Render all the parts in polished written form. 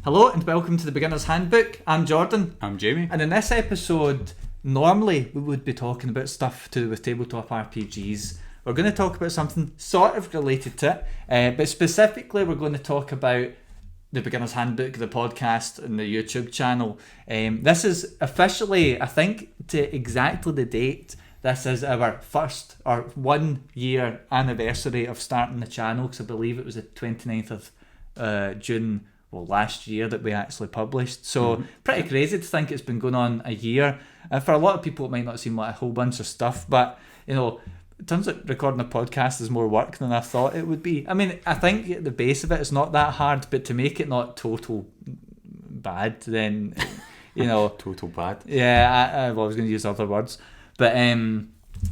Hello and welcome to the Beginner's Handbook. I'm Jordan. I'm Jamie. And in this episode, normally we would be talking about stuff to do with tabletop RPGs. We're going to talk about something sort of related to it, but specifically we're going to talk about the Beginner's Handbook, the podcast and the YouTube channel. This is officially, I think, to exactly the date, this is our 1 year anniversary of starting the channel, because I believe it was the 29th of June last year that we actually published. So pretty crazy to think it's been going on a year. And for a lot of people it might not seem like a whole bunch of stuff, but you know, it turns out recording a podcast is more work than I thought it would be. I mean, I think at the base of it it's not that hard, but to make it not total bad, then you know total bad. Yeah, I was going to use other words, but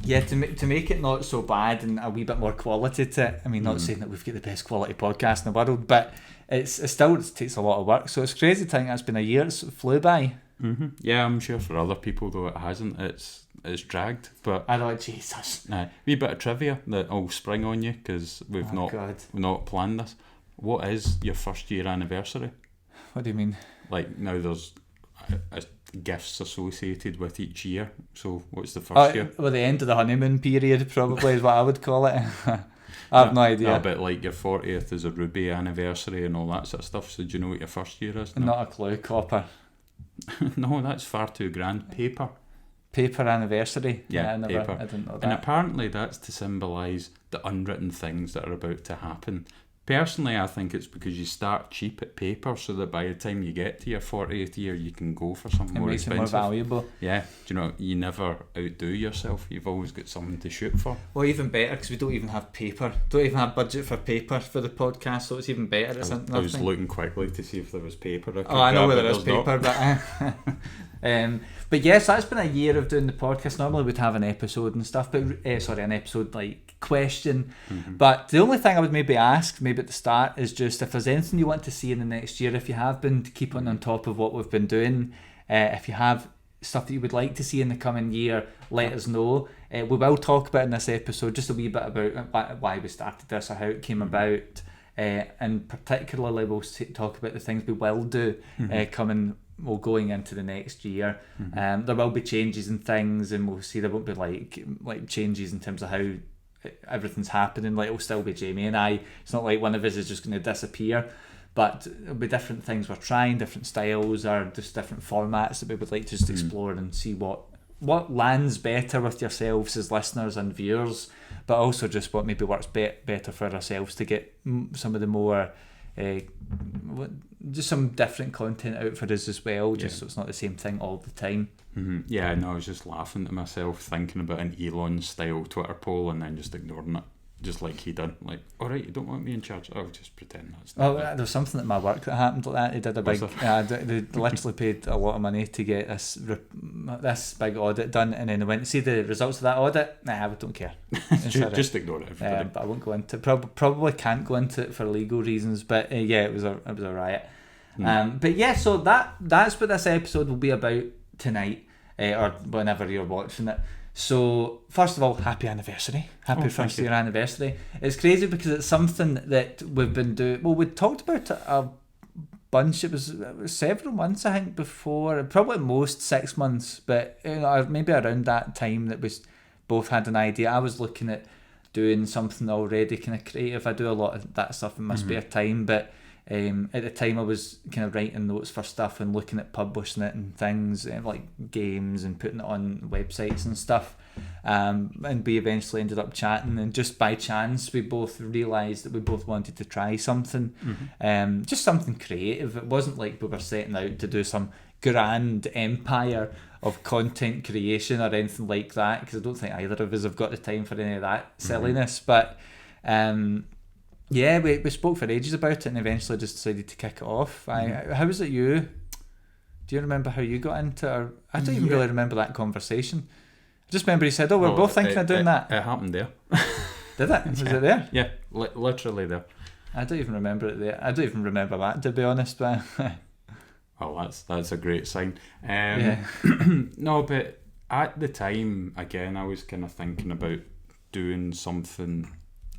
yeah, to make it not so bad and a wee bit more quality to it. I mean, not saying that we've got the best quality podcast in the world, but it takes a lot of work. So it's crazy to think that's been a year. It's flew by. Yeah, I'm sure for other people though it hasn't. It's dragged. But I know, Jesus. Wee bit of trivia that I'll spring on you because we've not planned this. What is your first year anniversary? What do you mean? Like now there's gifts associated with each year. So what's the first year? Well, the end of the honeymoon period probably is what I would call it. I have no idea. No, but like your 40th is a Ruby anniversary and all that sort of stuff. So do you know what your first year is? No? Not a clue. Copper. No, that's far too grand. Paper anniversary. Yeah, paper. I didn't know that. And apparently that's to symbolise the unwritten things that are about to happen. Personally, I think it's because you start cheap at paper so that by the time you get to your 40th year, you can go for something more expensive. It makes it more valuable. Yeah, do you know, you never outdo yourself. You've always got something to shoot for. Well, even better, because we don't even have paper. Don't even have budget for paper for the podcast, so it's even better. I was looking quickly to see if there was paper. I know where there is paper, but yes, that's been a year of doing the podcast. Normally we'd have an episode and stuff, but an episode like question. But the only thing I would maybe ask, maybe at the start, is just if there's anything you want to see in the next year, if you have been keeping on top of what we've been doing, if you have stuff that you would like to see in the coming year, let us know. We will talk about in this episode just a wee bit about why we started this or how it came about, and particularly we'll talk about the things we will do going into the next year. There will be changes in things, and we'll see there won't be like changes in terms of how everything's happening. Like, it'll still be Jamie and I. It's not like one of us is just going to disappear, but it'll be different things we're trying, different styles or just different formats that we would like to just explore and see what lands better with yourselves as listeners and viewers, but also just what maybe works better for ourselves to get some of the more just some different content out for us as well, just so it's not the same thing all the time. Yeah, no, I was just laughing to myself thinking about an Elon style Twitter poll and then just ignoring it, just like he did. Like, alright, you don't want me in charge? I'll just pretend that's not there was something at my work that happened like that. He did a big they literally paid a lot of money to get this big audit done, and then they went to see the results of that audit. I don't care. Just ignore it, everybody. But I won't go into probably can't go into it for legal reasons, but it was a riot. But yeah, so that's what this episode will be about tonight, or whenever you're watching it. So first of all, happy anniversary. Happy first year anniversary. It's crazy because it's something that we've been doing. Well, we talked about it a bunch. It was several months, I think, before, probably at most 6 months, but maybe around that time that we both had an idea. I was looking at doing something already kind of creative. I do a lot of that stuff in my spare time, but at the time I was kind of writing notes for stuff and looking at publishing it and things, like games, and putting it on websites and stuff, and we eventually ended up chatting, and just by chance we both realised that we both wanted to try something, just something creative. It wasn't like we were setting out to do some grand empire of content creation or anything like that, because I don't think either of us have got the time for any of that silliness, but yeah, we spoke for ages about it and eventually just decided to kick it off. How was it you? Do you remember how you got into it? Or I don't even really remember that conversation. I just remember he said, we're both thinking of doing that. It happened there. Did it? Was it there? Yeah, literally there. I don't even remember it there. I don't even remember that, to be honest. But oh, that's a great sign. No, but at the time, again, I was kind of thinking about doing something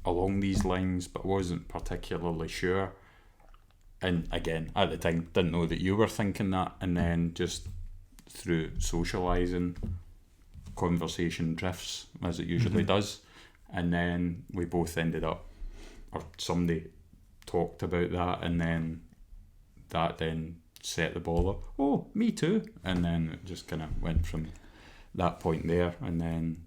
along these lines, but wasn't particularly sure. And again, at the time, didn't know that you were thinking that, and then just through socialising, conversation drifts, as it usually does, and then we both ended up, or somebody talked about that, and then that then set the ball up, oh, me too, and then it just kind of went from that point there, and then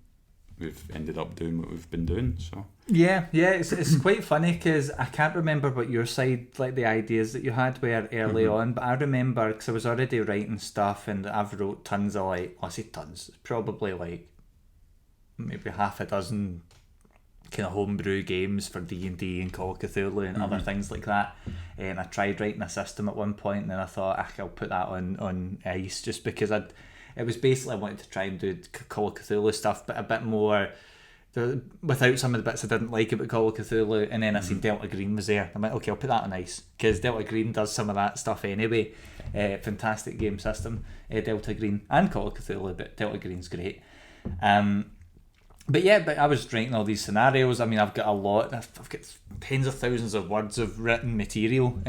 we've ended up doing what we've been doing. So yeah, it's quite funny because I can't remember what your side, like the ideas that you had were early on, but I remember because I was already writing stuff, and I've wrote tons of, like, well, I say tons, probably like maybe half a dozen kind of homebrew games for D&D and Call of Cthulhu and other things like that. I tried writing a system at one point, and then I thought I'll put that on ice, just because it was basically I wanted to try and do Call of Cthulhu stuff, but a bit more without some of the bits I didn't like about Call of Cthulhu. And then I seen Delta Green was there. I'm like, okay, I'll put that on ice, because Delta Green does some of that stuff anyway. Fantastic game system, Delta Green, and Call of Cthulhu, but Delta Green's great. But I was writing all these scenarios. I mean, I've got a lot. I've got tens of thousands of words of written material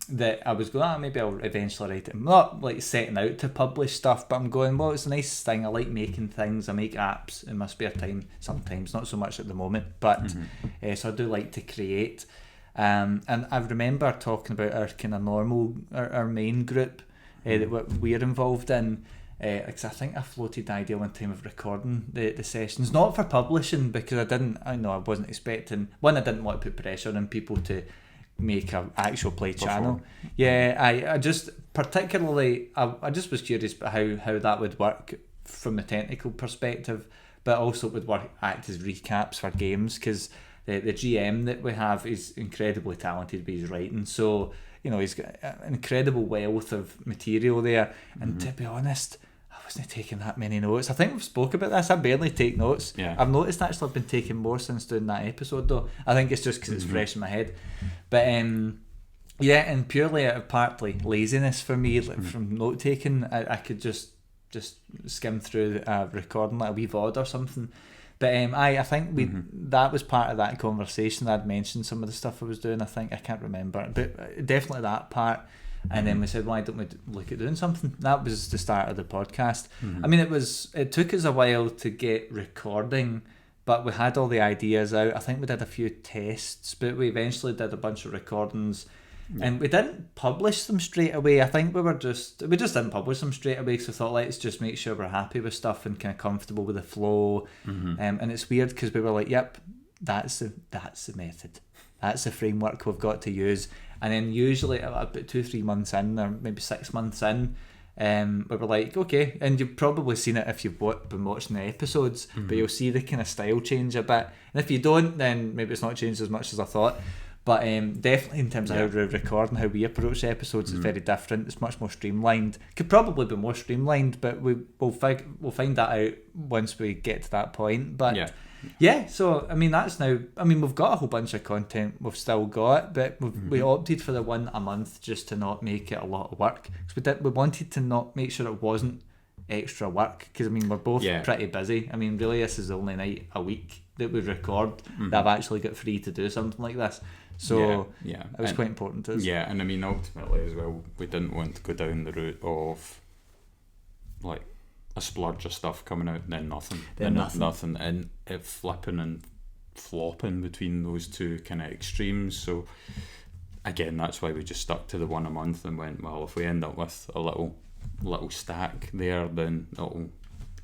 that I was going, maybe I'll eventually write it. I'm not like setting out to publish stuff, but I'm going, well, it's a nice thing. I like making things. I make apps in my spare time sometimes, not so much at the moment, but so I do like to create. And I remember talking about our kind of our main group that we're involved in. Because I think I floated the idea one time of recording the sessions, not for publishing, because I wasn't expecting, one, I didn't want to put pressure on people to make an actual play channel. I just particularly, I just was curious about how that would work from a technical perspective, but also it would act as recaps for games, because the GM that we have is incredibly talented with his writing, so he's got an incredible wealth of material there. And to be honest, I wasn't taking that many notes. I think we've spoke about this. I barely take notes. I've noticed actually I've been taking more since doing that episode, though. I think it's just because it's fresh in my head. But and purely out of partly laziness for me, like from note taking, I could just skim through recording like a wee VOD or something. But I think that was part of that conversation. I'd mentioned some of the stuff I was doing. I can't remember, but definitely that part. And then we said, why don't we look at doing something? That was the start of the podcast. I mean, it took us a while to get recording, but we had all the ideas out. I think we did a few tests, but we eventually did a bunch of recordings. And we didn't publish them straight away. I think we just didn't publish them straight away, because we thought, let's just make sure we're happy with stuff and kind of comfortable with the flow. And it's weird because we were like, yep, that's the method, that's the framework we've got to use. And then usually about 2-3 months in, or maybe 6 months in, we were like, okay. And you've probably seen it if you've been watching the episodes, but you'll see the kind of style change a bit. And if you don't, then maybe it's not changed as much as I thought. But definitely in terms of how we record and how we approach the episodes, it's very different. It's much more streamlined. Could probably be more streamlined, but we'll find that out once we get to that point. But so I mean, that's now. I mean, we've got a whole bunch of content we've still got, but we opted for the one a month just to not make it a lot of work. Because we wanted to not make sure it wasn't extra work. Because I mean, we're both pretty busy. I mean, really, this is the only night a week that we record that I've actually got free to do something like this. So it was quite important to us. Yeah, and I mean, ultimately as well, we didn't want to go down the route of like a splurge of stuff coming out and then nothing. Nothing. And it flipping and flopping between those two kind of extremes. So again, that's why we just stuck to the one a month and went, well, if we end up with a little stack there, then it'll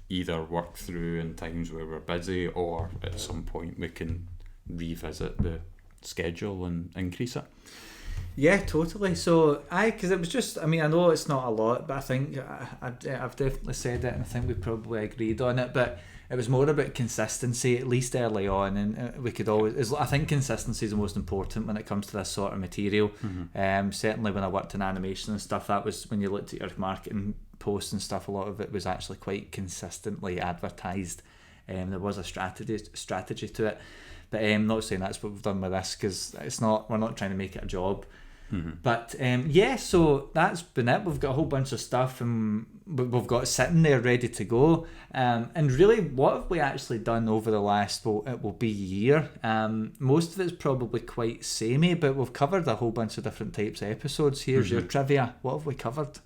either work through in times where we're busy, or at some point we can revisit the schedule and increase it. Yeah, totally. So because it was just, I mean, I know it's not a lot, but I think I've definitely said it, and I think we probably agreed on it, but it was more about consistency, at least early on, and we could always, I think consistency is the most important when it comes to this sort of material. Certainly when I worked in animation and stuff, that was when you looked at your marketing posts and stuff, a lot of it was actually quite consistently advertised. There was a strategy to it. But I'm not saying that's what we've done with this, because we're not trying to make it a job. But so that's been it. We've got a whole bunch of stuff and we've got it sitting there ready to go. And really, what have we actually done over the last, it will be a year? Most of it's probably quite samey, but we've covered a whole bunch of different types of episodes. Here's your trivia. What have we covered?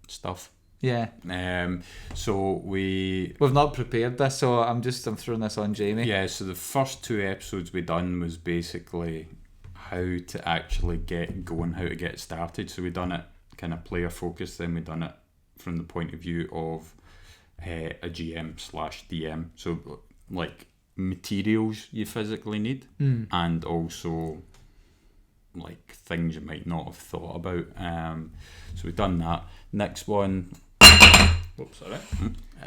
Stuff. Yeah. So we've not prepared this, so I'm throwing this on Jamie. Yeah, so the first 2 episodes we done was basically how to actually get going, how to get started. So we done it kind of player focused, then we done it from the point of view of a GM/DM. So like materials you physically need, and also like things you might not have thought about. So we've done that. Next one, whoops, sorry,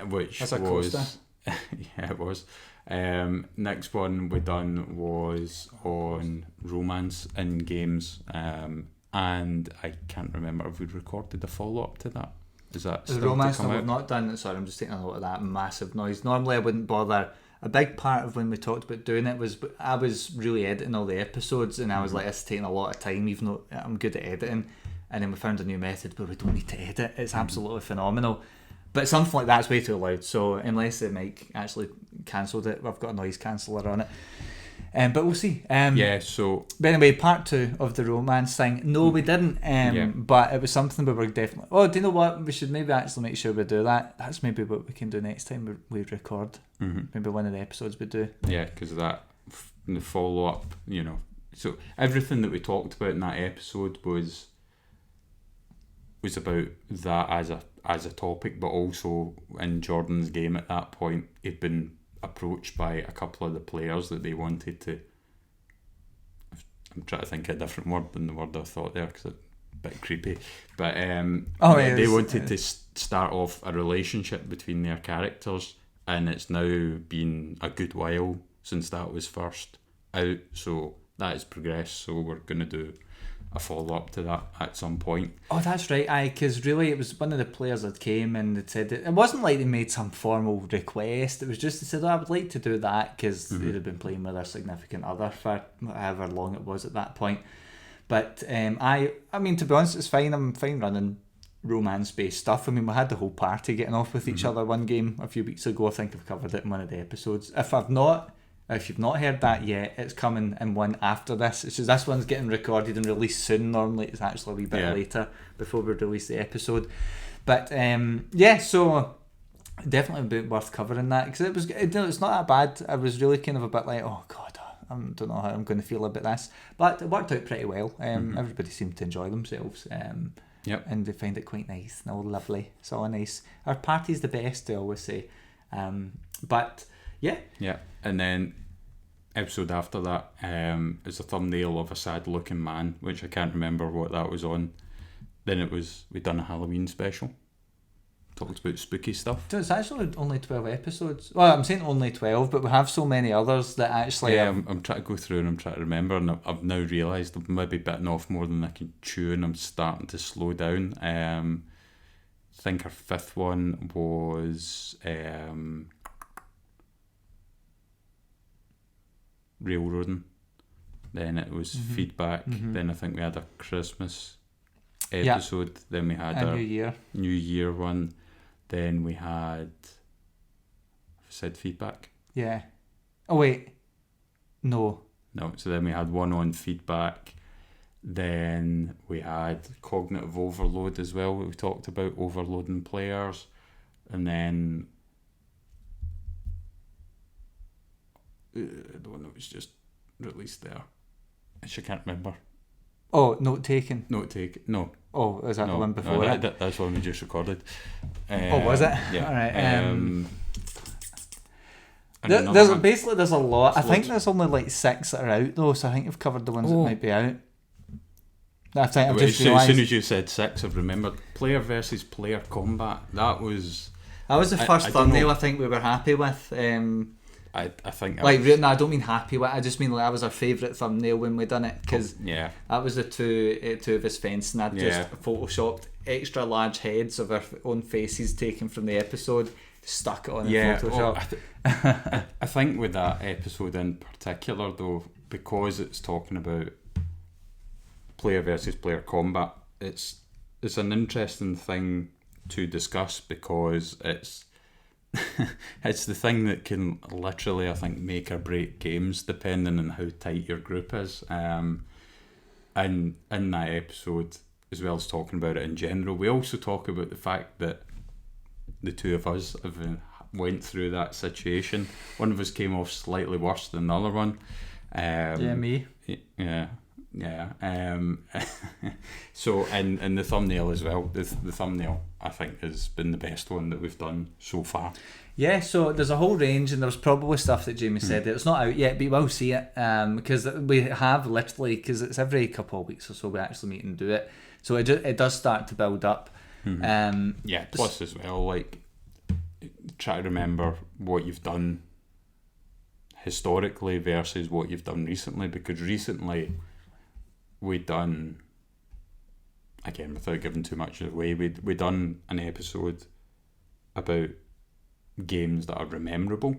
which that's a was coaster. yeah, it was. Next one we done was on romance in games, and I can't remember if we recorded a follow up to that. Is that the still romance to come that out? we've not done? Sorry, I'm just taking a note of that massive noise. Normally I wouldn't bother. A big part of when we talked about doing it was I was really editing all the episodes, and I was like, it's taking a lot of time, even though I'm good at editing. And then we found a new method where we don't need to edit. It's absolutely phenomenal. But something like that's way too loud. So unless the mic actually cancelled it, we've got a noise canceller on it. But we'll see. So... But anyway, part 2 of the romance thing. No, we didn't. But it was something we were definitely... Oh, do you know what? We should maybe actually make sure we do that. That's maybe what we can do next time we record. Maybe one of the episodes we do. Yeah, because that, the follow-up, So everything that we talked about in that episode was about that as a topic, but also in Jordan's game at that point, he'd been approached by a couple of the players that they wanted to... I'm trying to think of a different word than the word I thought there because it's a bit creepy. But they wanted to start off a relationship between their characters, and it's now been a good while since that was first out, so that has progressed, so we're going to do a follow-up to that at some point. Oh, that's right, because really it was one of the players that came and they said it wasn't like they made some formal request, it was just they said, I would like to do that, because they'd have been playing with their significant other for however long it was at that point. But I mean, to be honest, it's fine. I'm fine running romance-based stuff. I mean, we had the whole party getting off with each other one game a few weeks ago. I think I've covered it in one of the episodes. If you've not heard that yet, it's coming in one after this. It's just this one's getting recorded and released soon. Normally it's actually a wee bit later before we release the episode. But so definitely worth covering that, because it's not that bad. I was really kind of a bit like, oh god, I don't know how I'm going to feel about this, but it worked out pretty well. Everybody seemed to enjoy themselves. And they find it quite nice and all lovely. It's all nice. Our party's the best, I always say. But yeah. And then episode after that is a thumbnail of a sad looking man, which I can't remember what that was on. Then we'd done a Halloween special, talked about spooky stuff. So it's actually only 12 episodes. Well, I'm saying only 12, but we have so many others that actually... I'm trying to go through and I'm trying to remember, and I've now realised I've maybe bitten off more than I can chew, and I'm starting to slow down. I think our 5th one was railroading. Then it was feedback. Then I think we had a Christmas episode. Then we had a New Year one. Then we had said feedback. Yeah. Oh wait. No. So then we had one on feedback. Then we had cognitive overload as well. We talked about overloading players. And then the one that was just released there, I can't remember. Oh, note taken. No. Oh, is that the one before it? That's one we just recorded. Was it? Yeah. All right. There's a lot. I think there's only like 6 that are out though, so I think you've covered the ones that might be out. As soon as you said 6, I've remembered player versus player combat. That was the first thumbnail I think we were happy with. I think no, I don't mean happy with. I just mean like that was our favourite thumbnail when we done it, because that was the two of us fencing. I'd just photoshopped extra large heads of our own faces taken from the episode, stuck it on in Photoshop. I think with that episode in particular though, because it's talking about player versus player combat. It's an interesting thing to discuss because it's it's the thing that can literally, I think, make or break games depending on how tight your group is. And in that episode, as well as talking about it in general, we also talk about the fact that the two of us have went through that situation. One of us came off slightly worse than the other one. Me. Yeah. So in the thumbnail as well, the thumbnail I think has been the best one that we've done so far. Yeah, so there's a whole range, and there's probably stuff that Jamie said that it's not out yet, but you will see it, because we have literally, because it's every couple of weeks or so we actually meet and do it, so it does start to build up. Plus as well, like, try to remember what you've done historically versus what you've done recently, because recently we done, again without giving too much away, we done an episode about games that are rememberable.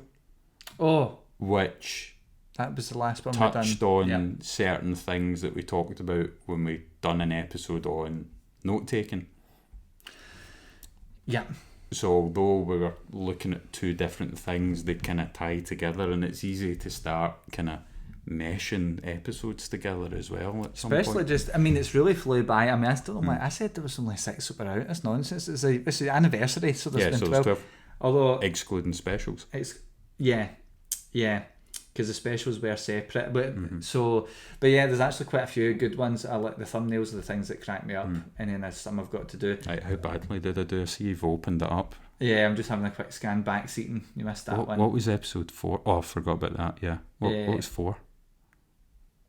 Which that was the last one touched on certain things that we talked about when we done an episode on note taking. Yeah. So although we were looking at two different things, they kind of tie together, and it's easy to start kind of meshing episodes together as well at some Especially point. it's really flew by. I mean, I don't know why I said there was only 6 that were out. That's nonsense. It's the anniversary, so there's been 12. Although excluding specials. Yeah, because the specials were separate. But yeah, there's actually quite a few good ones. I like the thumbnails are the things that crack me up, and then there's some I've got to do. Right, how badly did I do? I see you've opened it up. Yeah, I'm just having a quick scan back seating. You missed that one. What was episode 4? Oh, I forgot about that. Yeah. What was 4?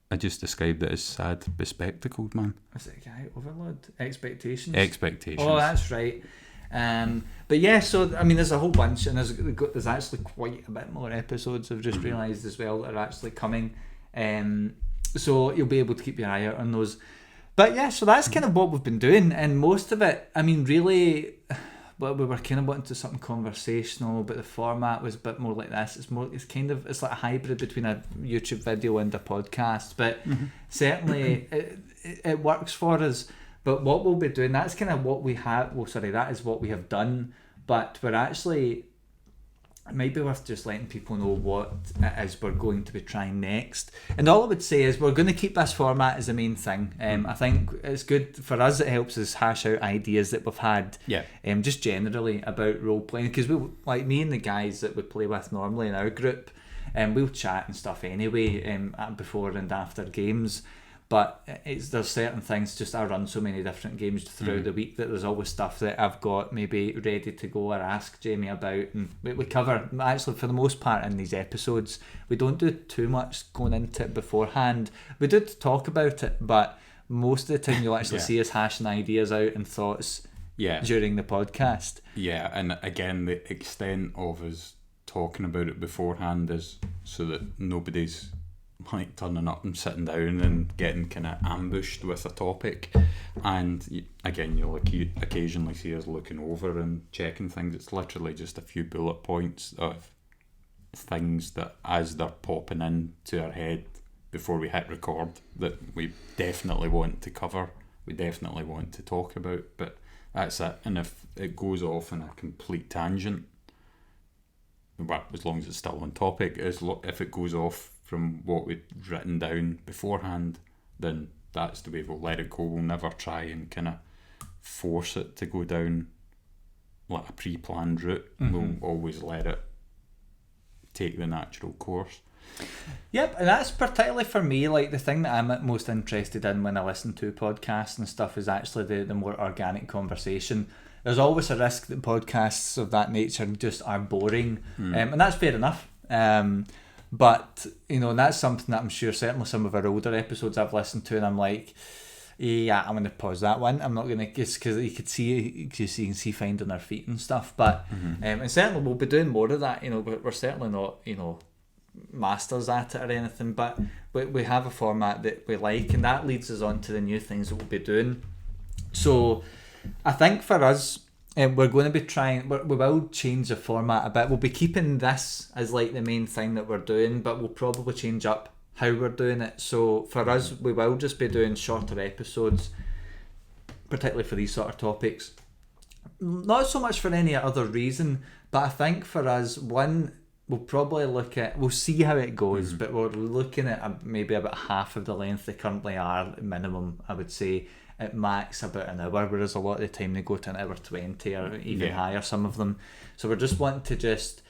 I just described it as sad bespectacled man. Was it Guy Overload? Expectations. Oh, that's right. But yeah, so I mean, there's a whole bunch, and there's actually quite a bit more episodes. I've just realised as well that are actually coming, so you'll be able to keep your eye out on those. But yeah, so that's kind of what we've been doing, and most of it, I mean, really, well, we were kind of wanting to something conversational, but the format was a bit more like this. It's like a hybrid between a YouTube video and a podcast, but certainly it works for us. But what we'll be doing, that's kind of what we have, that is what we have done, but we're actually, it might be worth just letting people know what it is we're going to be trying next. And all I would say is we're going to keep this format as the main thing. I think it's good for us, it helps us hash out ideas that we've had, just generally about role playing, because we, like me and the guys that we play with normally in our group, we'll chat and stuff anyway, before and after games. But there's certain things, just I run so many different games throughout the week that there's always stuff that I've got maybe ready to go or ask Jamie about. And we cover, actually for the most part in these episodes, we don't do too much going into it beforehand. We do talk about it, but most of the time you'll actually see us hashing ideas out and thoughts during the podcast. Yeah, and again, the extent of us talking about it beforehand is so that nobody's like turning up and sitting down and getting kind of ambushed with a topic. And again, you'll occasionally see us looking over and checking things. It's literally just a few bullet points of things that as they're popping into our head before we hit record that we definitely want to cover, we definitely want to talk about. But that's it. And if it goes off in a complete tangent, well, as long as it's still on topic, if it goes off from what we'd written down beforehand, then that's the way we'll let it go. We'll never try and kind of force it to go down like a pre-planned route. We'll always let it take the natural course. Yep, and that's particularly for me, like the thing that I'm most interested in when I listen to podcasts and stuff is actually the more organic conversation. There's always a risk that podcasts of that nature just are boring, and that's fair enough. But, you know, and that's something that I'm sure certainly some of our older episodes I've listened to and I'm like, yeah, I'm going to pause that one. I'm not going to, just because you can see finding our feet and stuff. But, and certainly we'll be doing more of that, you know, we're certainly not, you know, masters at it or anything, but we have a format that we like, and that leads us on to the new things that we'll be doing. So I think for us, we're going to be trying, we will change the format a bit. We'll be keeping this as like the main thing that we're doing, but we'll probably change up how we're doing it. So for us, we will just be doing shorter episodes, particularly for these sort of topics. Not so much for any other reason, but I think for us, one, we'll probably we'll see how it goes, but we're looking at maybe about half of the length they currently are, minimum, I would say. At max about an hour, whereas a lot of the time they go to an hour 20 or even higher, some of them. So we're just wanting to just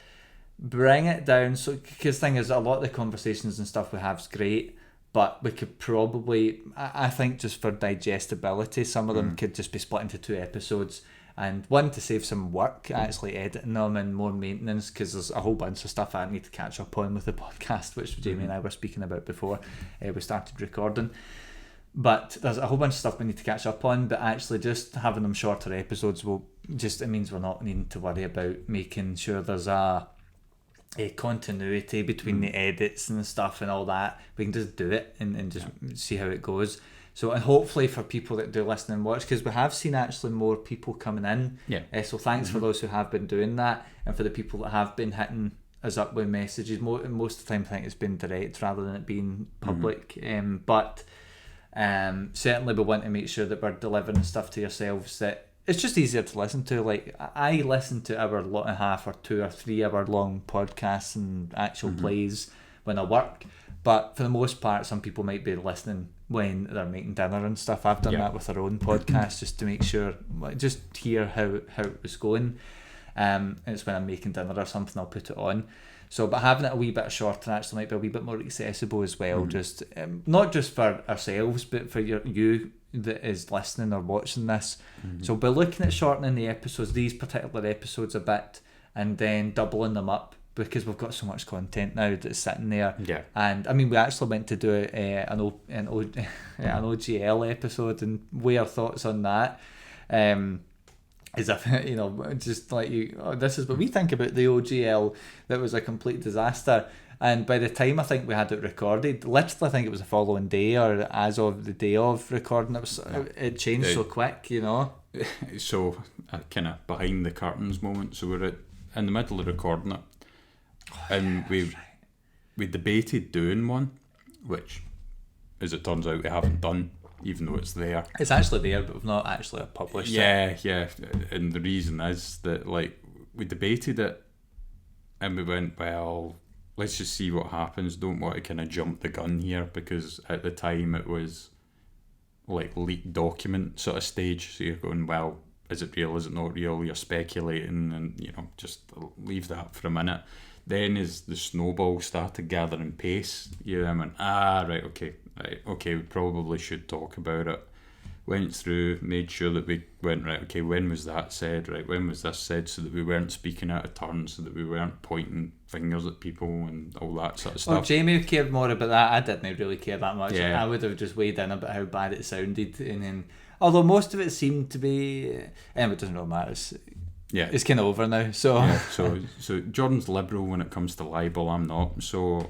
bring it down. So, because the thing is, a lot of the conversations and stuff we have is great, but we could probably, I think just for digestibility, some of them could just be split into 2 episodes. And one, to save some work actually editing them and more maintenance, because there's a whole bunch of stuff I need to catch up on with the podcast, which Jamie and I were speaking about before we started recording. But there's a whole bunch of stuff we need to catch up on, but actually just having them shorter episodes it means we're not needing to worry about making sure there's a continuity between the edits and stuff and all that. We can just do it and just see how it goes. So, and hopefully for people that do listen and watch, because we have seen actually more people coming in. So thanks for those who have been doing that, and for the people that have been hitting us up with messages. Most of the time I think it's been direct rather than it being public. But certainly we want to make sure that we're delivering stuff to yourselves that it's just easier to listen to. Like, I listen to hour and a half or 2 or 3 hour long podcasts and actual plays when I work, but for the most part some people might be listening when they're making dinner and stuff. I've done that with our own podcast just to make sure, just hear how it was going. It's when I'm making dinner or something, I'll put it on. So, but having it a wee bit shorter actually might be a wee bit more accessible as well. Just not just for ourselves, but for you that is listening or watching this. So we're looking at shortening the episodes, these particular episodes, a bit, and then doubling them up, because we've got so much content now that's sitting there. And I mean, we actually went to do an OGL episode, and what are thoughts on that? As if, just like this is what we think about the OGL. That was a complete disaster. And by the time I think we had it recorded, literally I think it was the following day, or as of the day of recording, it changed so quick, So, kind of behind the curtains moment. So we're in the middle of recording it, and we debated doing one, which, as it turns out, we haven't done, even though it's there. It's actually there, but we've not actually published it. Yeah. And the reason is that, like, we debated it, and we went, well, let's just see what happens. Don't want to kind of jump the gun here, because at the time it was like leaked document sort of stage. So you're going, well, is it real? Is it not real? You're speculating, and just leave that for a minute. Then as the snowball started gathering pace, I went, right, okay, we probably should talk about it. Went through, made sure that we went, right, okay, when was that said, right, when was this said, so that we weren't speaking out of turn, so that we weren't pointing fingers at people and all that sort of stuff. Well, Jamie cared more about that. I didn't really care that much. I would have just weighed in about how bad it sounded, and then, although most of it seemed to be, it doesn't really matter. It's kind of over now. So so Jordan's liberal when it comes to libel. I'm not. So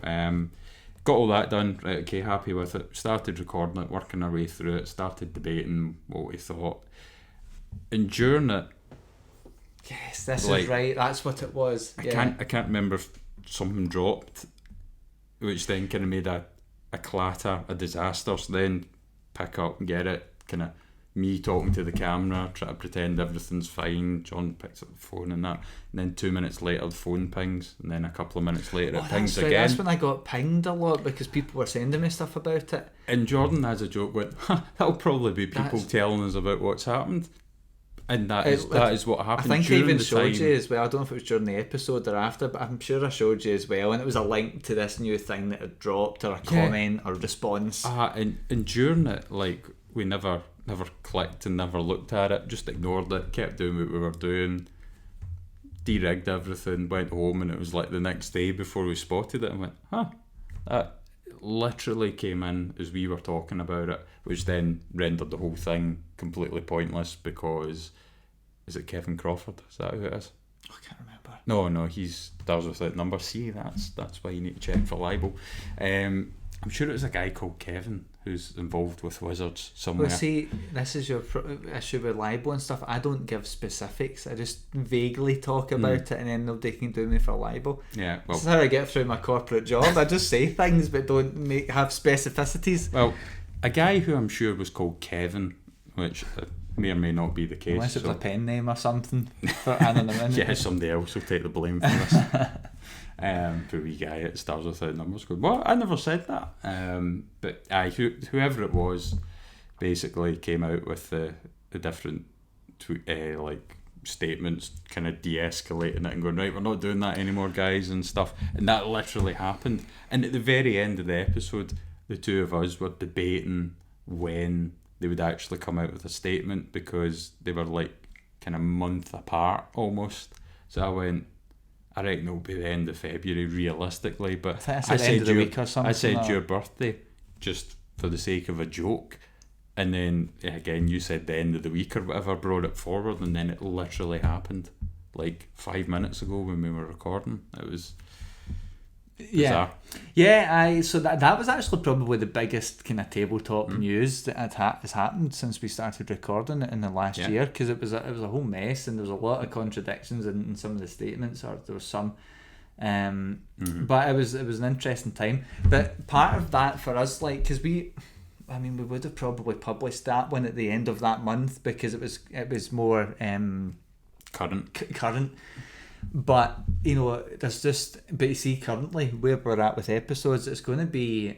got all that done. Right, okay, happy with it. Started recording it, working our way through it. Started debating what we thought. And during it, yes, this is right. That's what it was. I can't remember if something dropped, which then kind of made a clatter, a disaster. So then pick up and get it, kind of me talking to the camera, try to pretend everything's fine. John picks up the phone and that, and then 2 minutes later the phone pings, and then a couple of minutes later it pings again. That's when I got pinged a lot, because people were sending me stuff about it. And Jordan has a joke with, that'll probably be people telling us about what's happened. And that is what happened. I think I even showed you as well. I don't know if it was during the episode or after, but I'm sure I showed you as well, and it was a link to this new thing that had dropped, or a comment or response. And during it, like, we never clicked and never looked at it, just ignored it, kept doing what we were doing, de-rigged everything, went home, and it was like the next day before we spotted it and went, that literally came in as we were talking about it, which then rendered the whole thing completely pointless, because is it Kevin Crawford? Is that who it is? I can't remember. No, he's Stars Without Number. See, that's why you need to check for libel. I'm sure it was a guy called Kevin who's involved with Wizards somewhere. Well, see, this is your issue with libel and stuff. I don't give specifics. I just vaguely talk about it, and then nobody can do me for libel. Yeah, well, this is how I get through my corporate job. I just say things but don't have specificities. Well, a guy who I'm sure was called Kevin, which may or may not be the case. Unless it was a pen name or something for anonymity. Yeah, somebody else will take the blame for this. The wee guy at Stars Without Numbers going, "What? I never said that." But whoever it was basically came out with the different like statements, kind of de-escalating it and going, "Right, we're not doing that anymore, guys," and stuff. And that literally happened. And at the very end of the episode, the two of us were debating when they would actually come out with a statement, because they were like kind of month apart almost. So I went, I reckon it'll be the end of February realistically, but I said your birthday just for the sake of a joke, and then again you said the end of the week or whatever, brought it forward, and then it literally happened like 5 minutes ago when we were recording. It was bizarre. So that was actually probably the biggest kind of tabletop news that has happened since we started recording it in the last year, because it was a whole mess, and there was a lot of contradictions in some of the statements, or there was some but it was an interesting time. But part of that for us, like, because we would have probably published that one at the end of that month, because it was more current. But there's but you see, currently where we're at with episodes, it's going to be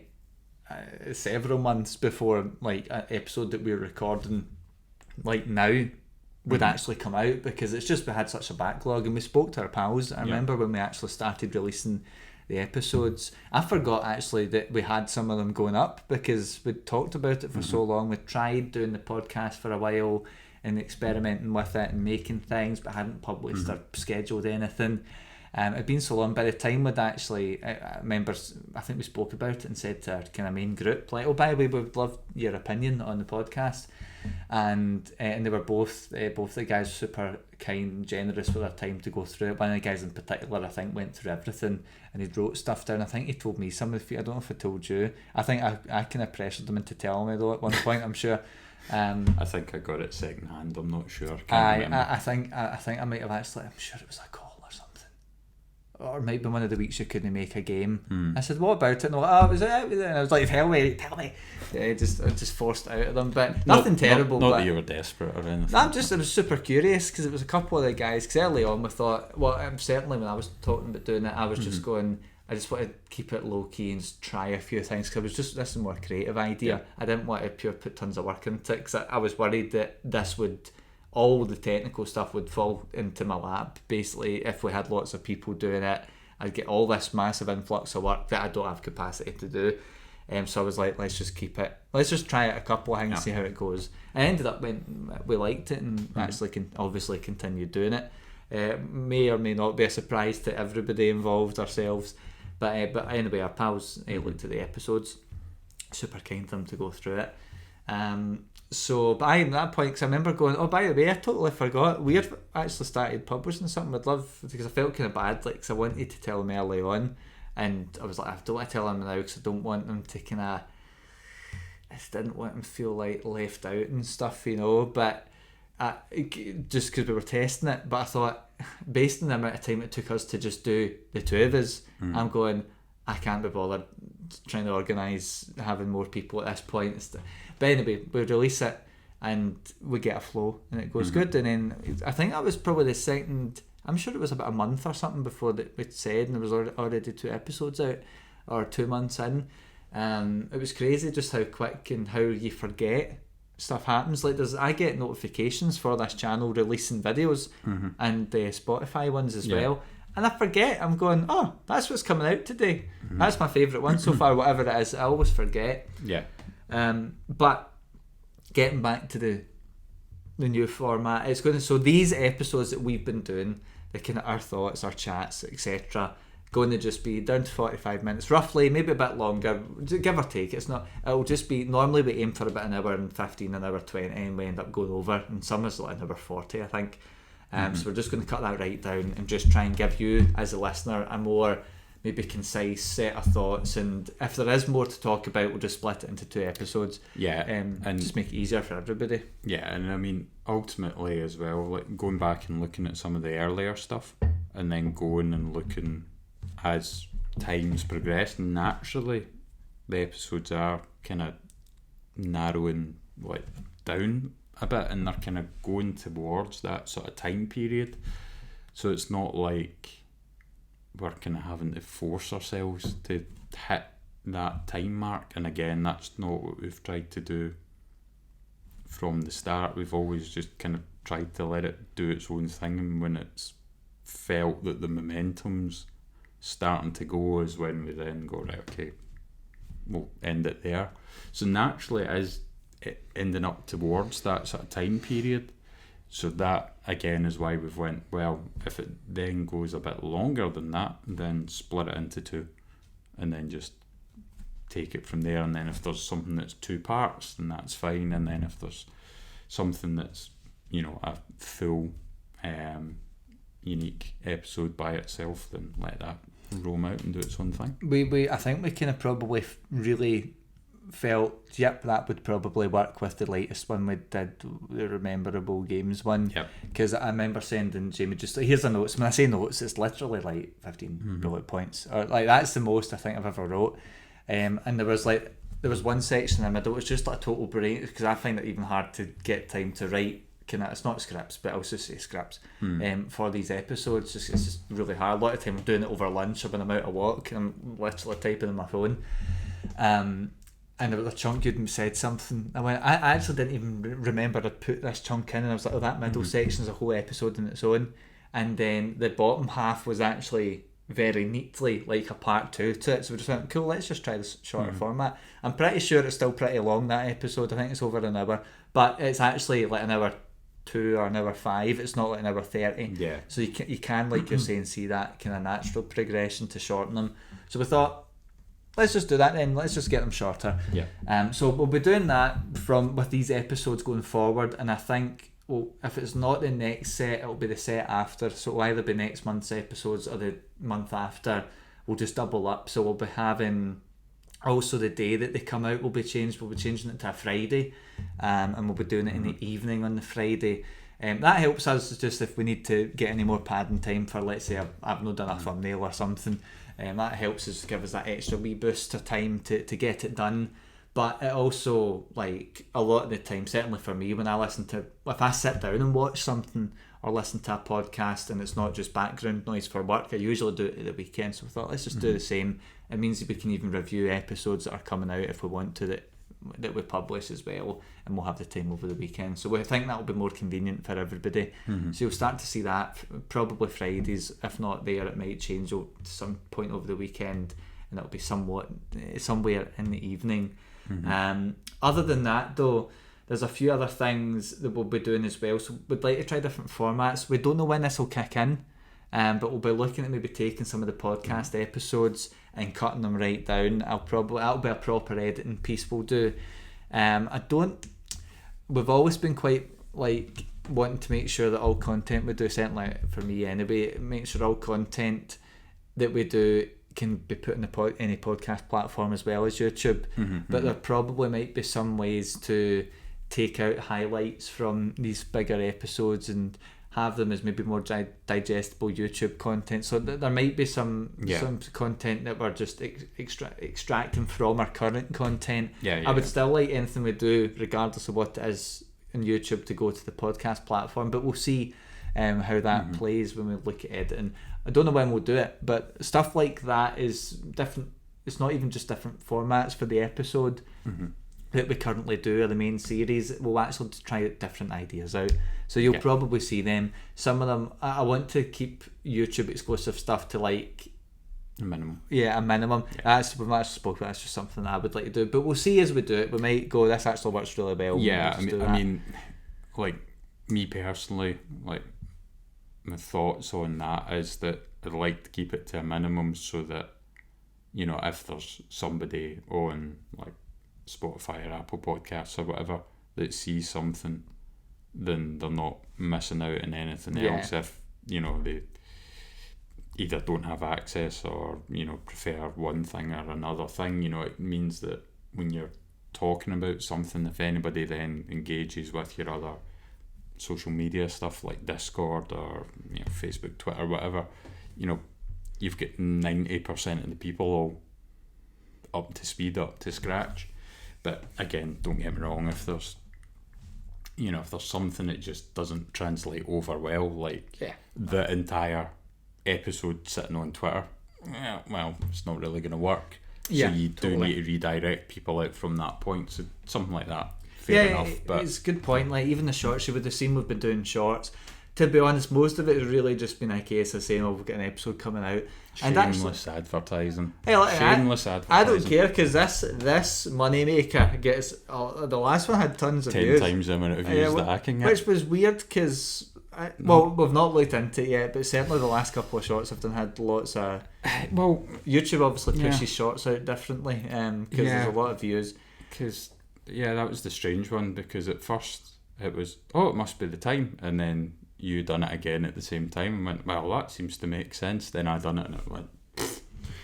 several months before like an episode that we're recording like now would actually come out, because it's just we had such a backlog, and we spoke to our pals. I remember when we actually started releasing the episodes, I forgot actually that we had some of them going up, because we'd talked about it for so long. We tried doing the podcast for a while and experimenting with it and making things, but hadn't published or scheduled anything. It'd been so long. By the time we'd actually, I remember, I think we spoke about it and said to our kind of main group, like, "Oh, by the way, we'd love your opinion on the podcast." And they were both the guys super kind, generous with their time to go through it. One of the guys in particular, I think, went through everything, and he wrote stuff down. I think he told me some of the, I don't know if I told you. I think I kind of pressured him into telling me though at one point, I'm sure. I think I got it second hand. I'm not sure. I think I might have actually. I'm sure it was a call or something, or it might be one of the weeks you couldn't make a game. I said, "What about it?" And it was out. And I was like, "Tell me." Just forced it out of them, but nothing terrible. Not that you were desperate or anything. I was super curious, because it was a couple of the guys. Because early on we thought, well, certainly when I was talking about doing it, I was just going, I just wanted to keep it low key and try a few things, because I was just, this is a more creative idea. I didn't want to put tons of work into it, because I was worried that all the technical stuff would fall into my lap. Basically, if we had lots of people doing it, I'd get all this massive influx of work that I don't have capacity to do. So I was like, let's just try it a couple of things and see how it goes. I ended up we liked it, and actually obviously continued doing it. May or may not be a surprise to everybody involved, ourselves, but anyway, our pals looked at the episodes. Super kind of them to go through it. But at that point, because I remember going, oh, by the way, I totally forgot, we had actually started publishing something. I'd love, because I felt kind of bad, like, because I wanted to tell them early on, and I was like, I don't want to tell them now, because I don't want them to I just didn't want them to feel like left out and stuff, but just because we were testing it. But I thought, based on the amount of time it took us to just do the two of us, I'm going, I can't be bothered trying to organise having more people at this point. But anyway, we release it and we get a flow and it goes good. And then I think that was probably the second, I'm sure it was about a month or something before that we'd said, and there was already 2 episodes out, or 2 months in. It was crazy just how quick and how you forget stuff happens. Like, I get notifications for this channel releasing videos and the Spotify ones as well, and I forget. I'm going, oh, that's what's coming out today. That's my favourite one so far, whatever it is. I always forget. But getting back to the new format, it's going to, so these episodes that we've been doing, the kind of our thoughts, our chats, etc., going to just be down to 45 minutes roughly, maybe a bit longer, give or take. It'll just be, normally we aim for about an hour and 15, an hour 20, and we end up going over, and some is like an hour 40, I think. So we're just going to cut that right down and just try and give you as a listener a more maybe concise set of thoughts, and if there is more to talk about, we'll just split it into 2 episodes. And just make it easier for everybody. Yeah, and I mean, ultimately as well, like going back and looking at some of the earlier stuff, and then going and looking as time's progressed, naturally the episodes are kind of narrowing like down a bit, and they're kind of going towards that sort of time period. So it's not like we're kind of having to force ourselves to hit that time mark. And again, that's not what we've tried to do from the start. We've always just kind of tried to let it do its own thing, and when it's felt that the momentum's starting to go is when we then go, right, okay, we'll end it there. So naturally it is ending up towards that sort of time period. So that again is why we've went, well, if it then goes a bit longer than that, then split it into 2 and then just take it from there. And then if there's something that's 2 parts, then that's fine. And then if there's something that's, you know, a full unique episode by itself, then let that roam out and do its own thing. I think we kind of probably really felt, yep, that would probably work with the latest one we did, the Rememberable Games one. Because I remember sending Jamie just like, here's the notes. When I say notes, it's literally like 15 bullet points, or like that's the most I think I've ever wrote. And there was one section in the middle, it was just like a total brain, because I find it even hard to get time to write. It's not scripts, but I'll just say scripts for these episodes. It's just really hard. A lot of time I'm doing it over lunch or when I'm out a walk, and I'm literally typing on my phone. And there was a chunk you'd said something. I actually didn't even remember I'd put this chunk in, and I was like, oh, that middle section's a whole episode in its own. And then the bottom half was actually very neatly like a part 2 to it. So we just went, cool, let's just try this shorter format. I'm pretty sure it's still pretty long, that episode. I think it's over an hour, but it's actually like an hour 2 or an hour 5. It's not like an hour 30. Yeah. So you can like you're saying, see that kind of natural progression to shorten them. So we thought, let's just do that then. Let's just get them shorter. Yeah. So we'll be doing that with these episodes going forward, and I think, well, if it's not the next set, it'll be the set after. So it'll either be next month's episodes or the month after. We'll just double up. So we'll be having also the day that they come out will be changed. We'll be changing it to a Friday, and we'll be doing it in the evening on the Friday. That helps us just if we need to get any more padding time for, let's say, I've not done a thumbnail or something. That helps us, give us that extra wee boost of time to get it done. But it also, like, a lot of the time, certainly for me, when I if I sit down and watch something or listen to a podcast and it's not just background noise for work, I usually do it at the weekend. So I thought, let's just do the same. It means that we can even review episodes that are coming out if we want to, that we publish as well, and we'll have the time over the weekend. So we think that will be more convenient for everybody. So you'll start to see that probably Fridays. If not there, it might change to some point over the weekend, and it'll be somewhere in the evening. Other than that though, there's a few other things that we'll be doing as well. So we'd like to try different formats. We don't know when this will kick in, but we'll be looking at maybe taking some of the podcast episodes and cutting them right down. That'll be a proper editing piece we'll do. We've always been quite like wanting to make sure that all content we do, certainly for me anyway, make sure all content that we do can be put in any podcast platform as well as YouTube. But there probably might be some ways to take out highlights from these bigger episodes and have them as maybe more digestible YouTube content. So there might be some content that we're just extracting from our current content. I would still like anything we do, regardless of what it is in YouTube, to go to the podcast platform, but we'll see how that plays when we look at editing. I don't know when we'll do it, but stuff like that is different. It's not even just different formats for the episode that we currently do, or the main series. We'll actually try different ideas out, so you'll probably see them. Some of them, I want to keep YouTube exclusive stuff to like a minimum. We've actually spoke about. That's just something I would like to do, but we'll see as we do it. We might go, this actually works really well. I mean, like me personally, like my thoughts on that is that I'd like to keep it to a minimum, so that, you know, if there's somebody on like Spotify or Apple Podcasts or whatever that sees something, then they're not missing out on anything else if, you know, they either don't have access or, you know, prefer one thing or another thing. You know, it means that when you're talking about something, if anybody then engages with your other social media stuff like Discord or, you know, Facebook, Twitter, whatever, you know, you've got 90% of the people all up to speed, up to scratch. But again, don't get me wrong, if there's, you know, if there's something that just doesn't translate over well, like the entire episode sitting on Twitter, well, it's not really going to work. So you do need to redirect people out from that point. So something like that, fair enough. But it's a good point. Like, even the shorts you would have seen, we've been doing shorts. To be honest, most of it has really just been a case of saying, we've got an episode coming out. Shameless advertising. Shameless advertising. I don't care, because this moneymaker gets... the last one had tons of 10 views. 10 times the amount of views that I can get. Which was weird, because... Well, we've not looked into it yet, but certainly the last couple of shorts have had lots of... Well, YouTube obviously pushes shorts out differently, because there's a lot of views. Because, that was the strange one, because at first it was, it must be the time, and then you done it again at the same time and went, well, that seems to make sense. Then I done it and it went,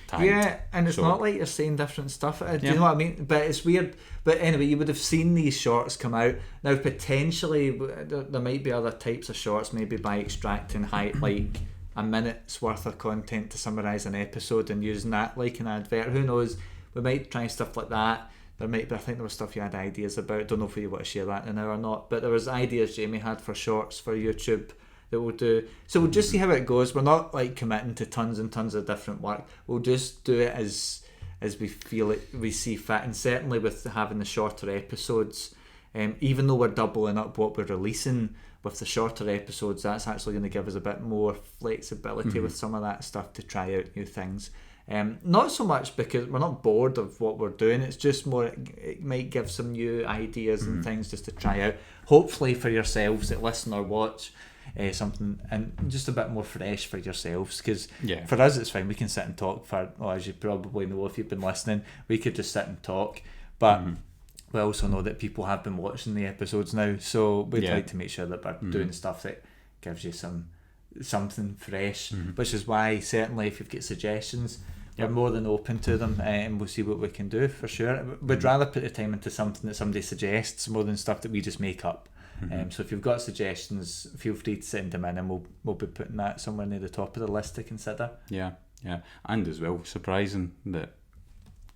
time. Yeah, and it's not like you're saying different stuff. Do you know what I mean? But it's weird. But anyway, you would have seen these shorts come out. Now, potentially, there might be other types of shorts, maybe by extracting like a minute's worth of content to summarise an episode and using that like an advert. Who knows? We might try stuff like that. There might be, I think there was stuff you had ideas about. Don't know if you want to share that now or not. But there was ideas Jamie had for shorts for YouTube that we'll do. So we'll just see how it goes. We're not like committing to tons and tons of different work. We'll just do it as we feel it, we see fit. And certainly with having the shorter episodes, even though we're doubling up what we're releasing with the shorter episodes, that's actually going to give us a bit more flexibility with some of that stuff to try out new things. Not so much because we're not bored of what we're doing, it's just more it might give some new ideas and things just to try out, hopefully for yourselves that listen or watch something, and just a bit more fresh for yourselves, because for us it's fine, we can sit and talk for, as you probably know if you've been listening, we could just sit and talk, but we also know that people have been watching the episodes now, so we'd like to make sure that we're doing stuff that gives you something fresh, which is why certainly if you've got suggestions, we're more than open to them, and we'll see what we can do for sure. We'd rather put the time into something that somebody suggests more than stuff that we just make up. So if you've got suggestions, feel free to send them in, and we'll be putting that somewhere near the top of the list to consider. And as well, surprising that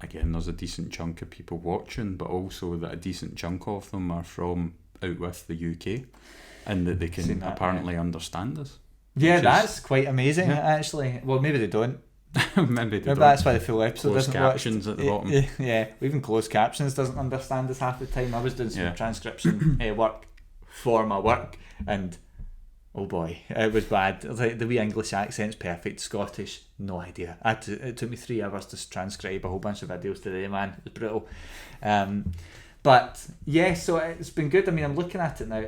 again there's a decent chunk of people watching, but also that a decent chunk of them are from out with the UK, and that they can apparently understand us. Yeah, that's quite amazing actually. Well, maybe they don't. Maybe that's why the full episode closed isn't captions watched. At the bottom. Even closed captions doesn't understand us half the time. I was doing some transcription work for my work, and oh boy, it was bad. Like, the wee English accent's perfect, Scottish, no idea. It took me 3 hours to transcribe a whole bunch of videos today, man. It was brutal. But yeah, so it's been good. I mean, I'm looking at it now.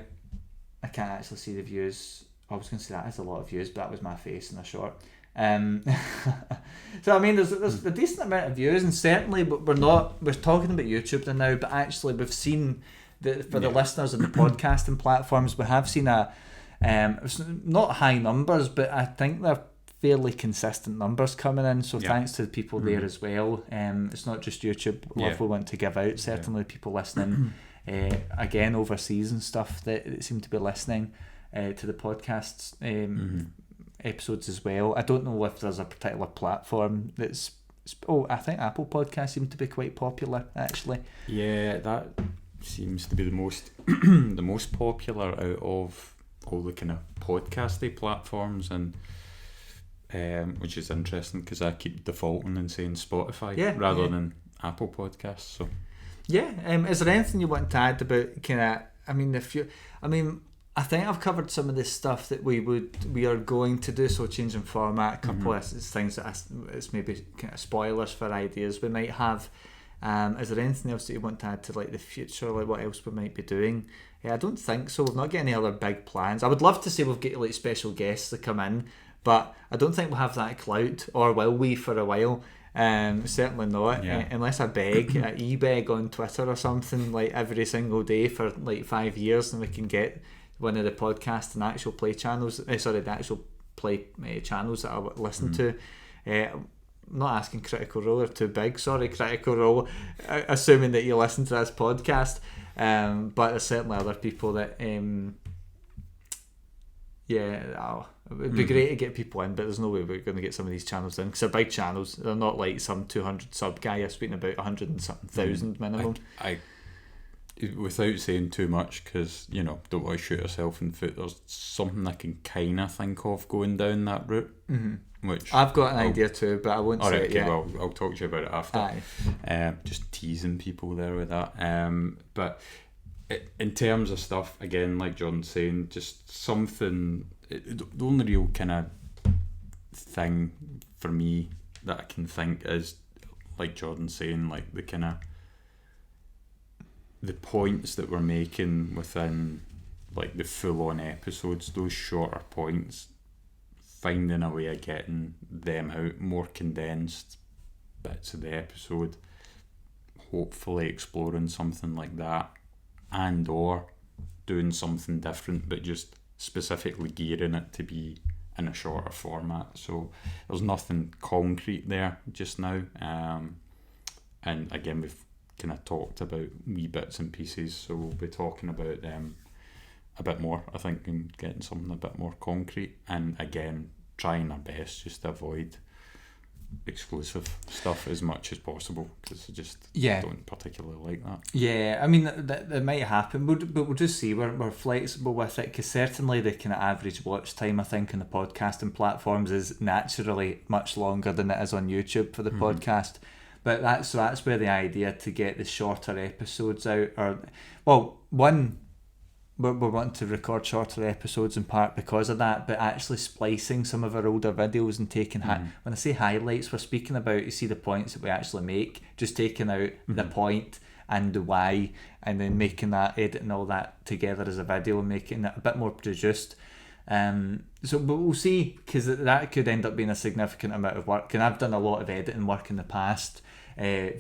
I can't actually see the views. I was going to say that is a lot of views, but that was my face in a short. So I mean, there's a decent amount of views, and certainly we're talking about YouTube now, but actually we've seen for the listeners of the podcasting platforms, we have seen it's not high numbers, but I think they're fairly consistent numbers coming in, so thanks to the people there as well. It's not just YouTube love we want to give out, certainly people listening again overseas and stuff that seem to be listening to the podcasts episodes as well. I don't know if there's a particular platform that's I think Apple Podcasts seem to be quite popular actually. Yeah, that seems to be the most popular out of all the kind of podcasty platforms, and which is interesting because I keep defaulting and saying Spotify rather than Apple Podcasts. So is there anything you want to add about kind of, I think I've covered some of this stuff that we are going to do, so changing format, a couple of things that it's maybe kind of spoilers for ideas we might have. Is there anything else that you want to add to like the future, like what else we might be doing? I don't think so. We've not got any other big plans. I would love to say we've got like special guests that come in, but I don't think we'll have that clout, or will we, for a while. Certainly not, unless I beg on Twitter or something like every single day for like 5 years, and we can get one of the podcast and actual play channels, the actual play channels that I listen to. I'm not asking Critical Role, they're too big, sorry Critical Role, assuming that you listen to this podcast, but there's certainly other people that it would be great to get people in, but there's no way we're going to get some of these channels in, because they're big channels. They're not like some 200 sub guy. You're speaking about 100 and something thousand minimum. I without saying too much, because don't want to shoot yourself in the foot, there's something I can kind of think of going down that route. Which I've got an idea too, but I won't say it yet. Well, I'll talk to you about it after. Just teasing people there with that. But in terms of stuff, again, like John's saying, just something. The only real kind of thing for me that I can think is, like Jordan's saying, like the kind of the points that we're making within like the full-on episodes, those shorter points, finding a way of getting them out, more condensed bits of the episode, hopefully exploring something like that, and or doing something different, but just specifically gearing it to be in a shorter format. So there's nothing concrete there just now, and again we've kind of talked about wee bits and pieces, so we'll be talking about them a bit more, I think, and getting something a bit more concrete, and again trying our best just to avoid exclusive stuff as much as possible, because I just don't particularly like that. Yeah, I mean that might happen, but we'll just see. We're flexible with it, because certainly the kind of average watch time, I think, on the podcasting platforms is naturally much longer than it is on YouTube for the podcast. But that's where the idea to get the shorter episodes out, we're wanting to record shorter episodes in part because of that, but actually splicing some of our older videos and taking when I say highlights, we're speaking about, you see, the points that we actually make, just taking out the point and the why, and then making that, editing all that together as a video and making it a bit more produced. But we'll see, because that could end up being a significant amount of work, and I've done a lot of editing work in the past,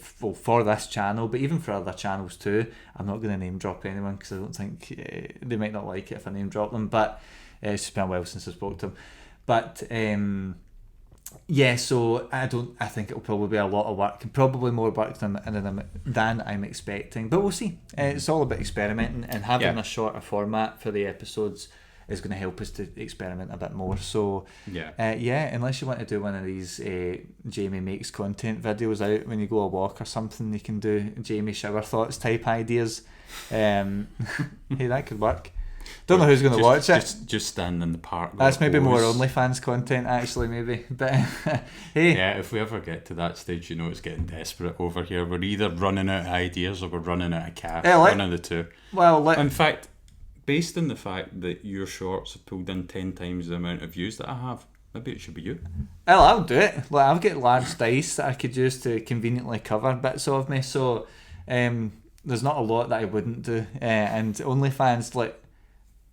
for this channel, but even for other channels too. I'm not going to name drop anyone, because I don't think they might not like it if I name drop them, but it's just been a while since I spoke to them. But so I think it'll probably be a lot of work, and probably more work than I'm expecting, but we'll see. It's all about experimenting, and having a shorter format for the episodes is going to help us to experiment a bit more. So unless you want to do one of these Jamie makes content videos out when you go a walk or something, you can do Jamie shower thoughts type ideas. Hey, that could work. Don't know who's going to watch it. Just stand in the park. That's maybe more OnlyFans content, actually, maybe. But hey, if we ever get to that stage, it's getting desperate over here. We're either running out of ideas or we're running out of cash. One of the two. Well, in fact, based on the fact that your shorts have pulled in 10 times the amount of views that I have, maybe it should be you. Well, I'll do it. I've got large dice that I could use to conveniently cover bits of me, so there's not a lot that I wouldn't do. And OnlyFans,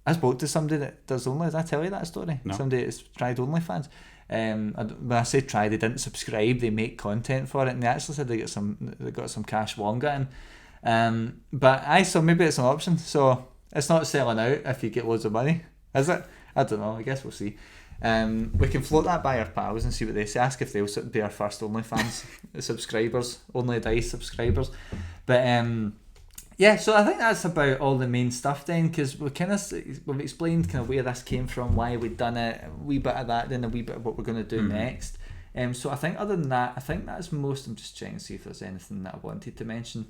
I spoke to somebody that does Only. Did I tell you that story? No. Somebody that's tried OnlyFans. When I say try, they didn't subscribe. They make content for it, and they actually said they got some cash wonga in. So maybe it's an option. So it's not selling out if you get loads of money, is it? I don't know. I guess we'll see. We can float that by our pals and see what they say. Ask if they'll be our first OnlyFans subscribers, Only Dice subscribers. But so I think that's about all the main stuff then, because we've explained kind of where this came from, why we've done it, a wee bit of that, then a wee bit of what we're going to do next. So I think other than that, I think that's most. I'm just checking to see if there's anything that I wanted to mention.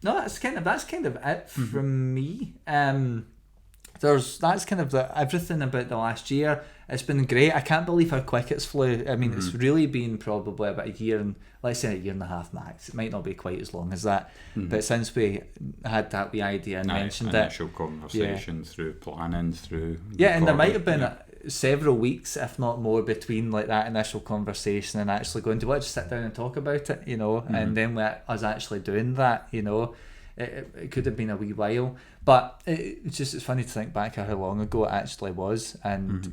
No, that's kind of it from me. That's kind of everything about the last year. It's been great. I can't believe how quick it's flew. I mean, it's really been probably about a year and let's say a year and a half max. It might not be quite as long as that, but since we had that wee idea and mentioned initial conversation through planning through and there might have been several weeks, if not more, between that initial conversation and actually going to just sit down and talk about it, and then us actually doing that, it could have been a wee while, but it's funny to think back at how long ago it actually was, and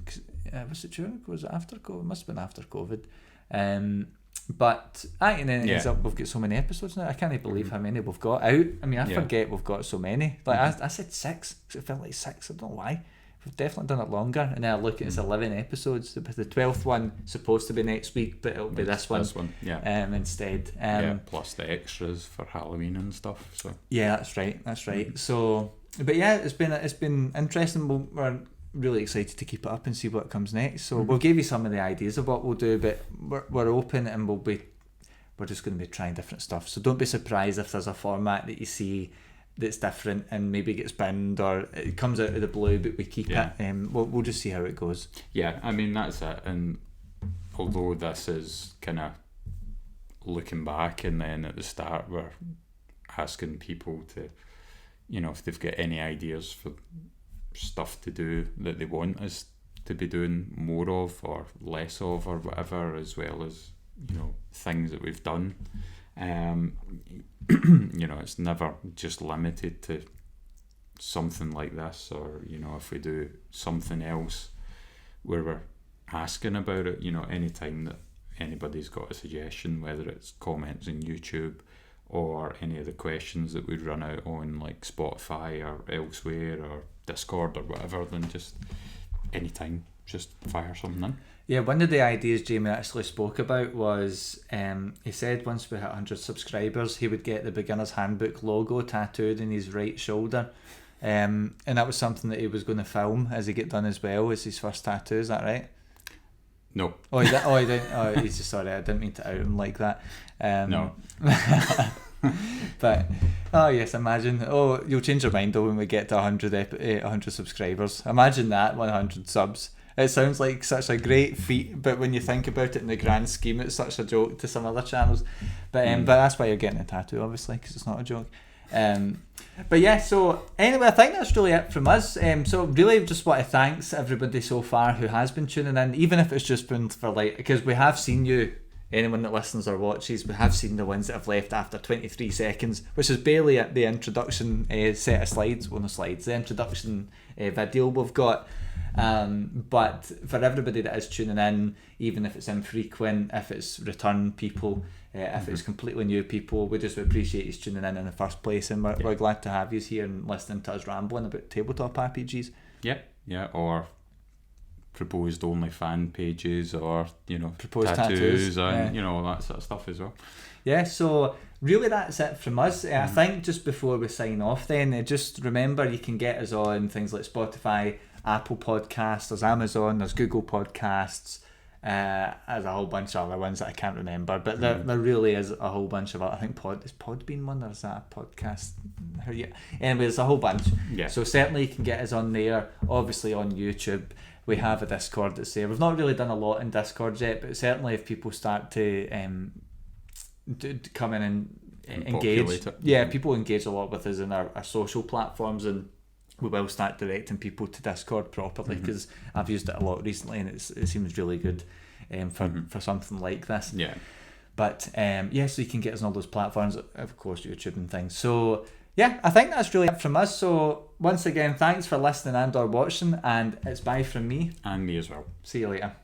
was it during, was it after COVID? It must have been after COVID. But and then it ends up we've got so many episodes now. I can't believe how many we've got out. I mean, I forget we've got so many. I said 6 because it felt like 6. I don't know why. we've definitely done it longer. And then I look at it's 11 episodes. The 12th one supposed to be next week, but it'll be this one. Instead. Plus the extras for Halloween and stuff. So yeah, that's right. So, but yeah, it's been interesting. We're really excited to keep it up and see what comes next. So we'll give you some of the ideas of what we'll do, but we're open, and we're just going to be trying different stuff. So don't be surprised if there's a format that you see that's different and maybe gets binned or it comes out of the blue, but we keep it. We'll just see how it goes. Yeah, I mean, that's it. And although this is kind of looking back, and then at the start we're asking people to, if they've got any ideas for stuff to do that they want us to be doing more of or less of or whatever, as well as things that we've done. It's never just limited to something like this, or if we do something else where we're asking about it, anytime that anybody's got a suggestion, whether it's comments on YouTube or any of the questions that we'd run out on like Spotify or elsewhere or Discord or whatever, then just anytime, just fire something in. Yeah, one of the ideas Jamie actually spoke about was he said once we hit 100 subscribers he would get the Beginner's Handbook logo tattooed in his right shoulder, and that was something that he was going to film as he get done as well as his first tattoo. Is that right? No. Oh, he didn't. Oh, he's just sorry. I didn't mean to out him like that. No. But yes, imagine. Oh, you'll change your mind though when we get to 100 subscribers. Imagine that 100 subs. It sounds like such a great feat, but when you think about it in the grand scheme, it's such a joke to some other channels. But that's why you're getting a tattoo, obviously, because it's not a joke. But yeah, so anyway, I think that's really it from us. So really just want to thanks everybody so far who has been tuning in, even if it's just been for because we have seen you, anyone that listens or watches, we have seen the ones that have left after 23 seconds, which is barely at the introduction set of slides, the introduction video we've got. But for everybody that is tuning in, even if it's infrequent, if it's return people, if it's completely new people, we just appreciate you tuning in the first place, and we're glad to have you here and listening to us rambling about tabletop RPGs. Yeah, or proposed only fan pages, or proposed tattoos and all that sort of stuff as well. Yeah, so really that's it from us. I think just before we sign off then, just remember you can get us on things like Spotify, Apple Podcasts, there's Amazon, there's Google Podcasts, there's a whole bunch of other ones that I can't remember, but there really is a whole bunch of, I think is Podbean one, or is that a podcast? Anyway, there's a whole bunch. Yeah. So certainly you can get us on there, obviously on YouTube. We have a Discord that's there. We've not really done a lot in Discord yet, but certainly if people start to come in and engage, people engage a lot with us in our social platforms, and we will start directing people to Discord properly, because I've used it a lot recently and it seems really good for something like this. Yeah. But so you can get us on all those platforms, of course YouTube and things. So yeah, I think that's really it from us. So once again, thanks for listening and or watching, and it's bye from me. And me as well. See you later.